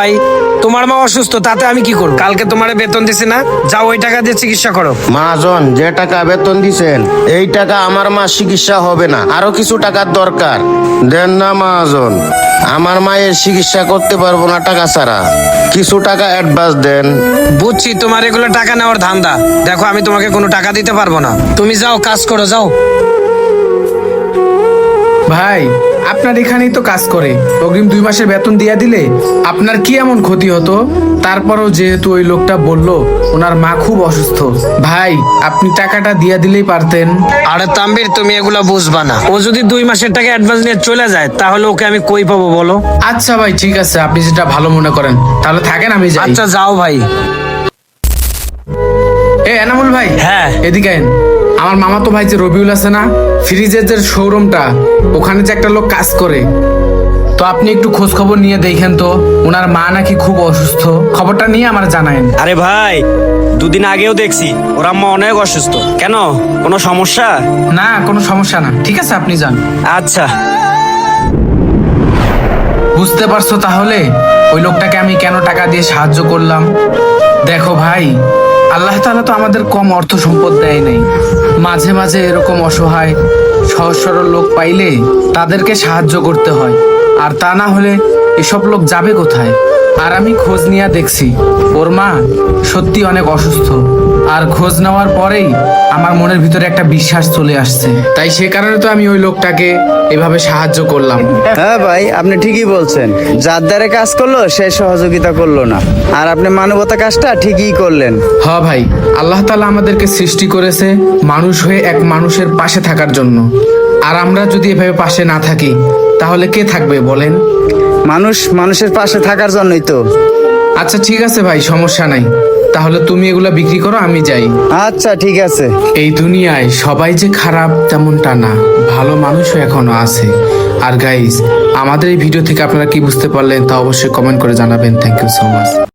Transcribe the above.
ভাই তোমার মা অসুস্থ, তাতে আমি কি করব? কালকে তোমারে বেতন দিছি না, যাও ওই টাকা দিয়ে চিকিৎসা করো। মহাজন, যে টাকা বেতন দিছেন এই টাকা আমার মা চিকিৎসা হবে না, আরো কিছু টাকার দরকার। দেন না মহাজন, আমার মায়ের চিকিৎসা করতে পারবো না টাকা ছাড়া। কিছু টাকা অ্যাডভান্স দেন। বুঝছি তোমার এগুলো টাকা নেওয়ার ধান্দা। দেখো আমি তোমাকে কোনো টাকা দিতে পারবো না, তুমি যাও কাজ করো, যাও। ভাই আপনার এখানেই তো কাজ করে, অগ্রিম 2 মাসের বেতন দিয়া দিলে আপনার কি এমন ক্ষতি হতো? তারপরও যেহেতু ওই লোকটা বললো ওনার মা খুব অসুস্থ, ভাই আপনি টাকাটা দিয়া দিলেই পারতেন। আরে তাম্বির, তুমি এগুলো বুঝবা না। ও যদি 2 মাসের টাকা অ্যাডভান্স নিয়ে চলে যায় তাহলে ওকে আমি কই পাবো বলো? আচ্ছা ভাই ঠিক আছে, আপনি যেটা ভালো মনে করেন, তাহলে থাকেন, আমি যাই। আচ্ছা যাও ভাই। এনামুল ভাই, হ্যাঁ। এদিকে আইন। আমার মামাতো ভাই যে রবিউল আছে না, ফ্রিজের যে শোরুমটা, ওখানে যে একটা লোক কাজ করে, তো আপনি একটু খোঁজ খবর নিয়ে দেখেন তো, ওনার মা নাকি খুব অসুস্থ, খবরটা নিয়ে আমার জানায়েন। আরে ভাই, 2 দিন আগেও দেখছি ওর আম্মা অনেক অসুস্থ। কেন, কোনো সমস্যা? না কোনো সমস্যা না, ঠিক আছে আপনি যান। আচ্ছা। বুঝতে পারছো তাহলে ওই লোকটাকে আমি কেন টাকা দিয়ে সাহায্য করলাম? দেখো ভাই, আল্লাহ তাআলা তো আমাদের কম অর্থ সম্পদ দেয় নাই। মাঝে মাঝে এরকম অসহায় সহজ সরল লোক পাইলে তাদেরকে সাহায্য করতে হয়, আর তা না হলে এসব লোক যাবে কোথায়? আর আমি খোঁজ নিয়ে দেখছি ওর মা সত্যি অনেক অসুস্থ, আর খোঁজ নেওয়ার পরেই আমার মনের ভিতরে একটা বিশ্বাস চলে আসছে, তাই সে কারণে তো আমি ওই লোকটাকে এভাবে সাহায্য করলাম। হ্যাঁ ভাই, আপনি ঠিকই বলছেন। যার দ্বারে কাজ করলো সে সহযোগিতা করলো না, আর আপনি মানবতা কাজটা ঠিকই করলেন। হ্যাঁ ভাই, আল্লাহ তাআলা আমাদেরকে সৃষ্টি করেছে মানুষ হয়ে এক মানুষের পাশে থাকার জন্য, আর আমরা যদি এভাবে পাশে না থাকি তাহলে কে থাকবে বলেন? মানুষ মানুষের পাশে থাকার জন্যই তো। আচ্ছা ঠিক আছে ভাই, সমস্যা নাই, তাহলে তুমি এগুলা বিক্রি করো, আমি যাই। আচ্ছা ঠিক আছে। এই দুনিয়ায় সবাই যে খারাপ তেমনটা না, ভালো মানুষও এখনো আছে। আর গাইস, আমাদের এই ভিডিও থেকে আপনারা কি বুঝতে পারলেন তা অবশ্যই কমেন্ট করে জানাবেন। Thank you so much.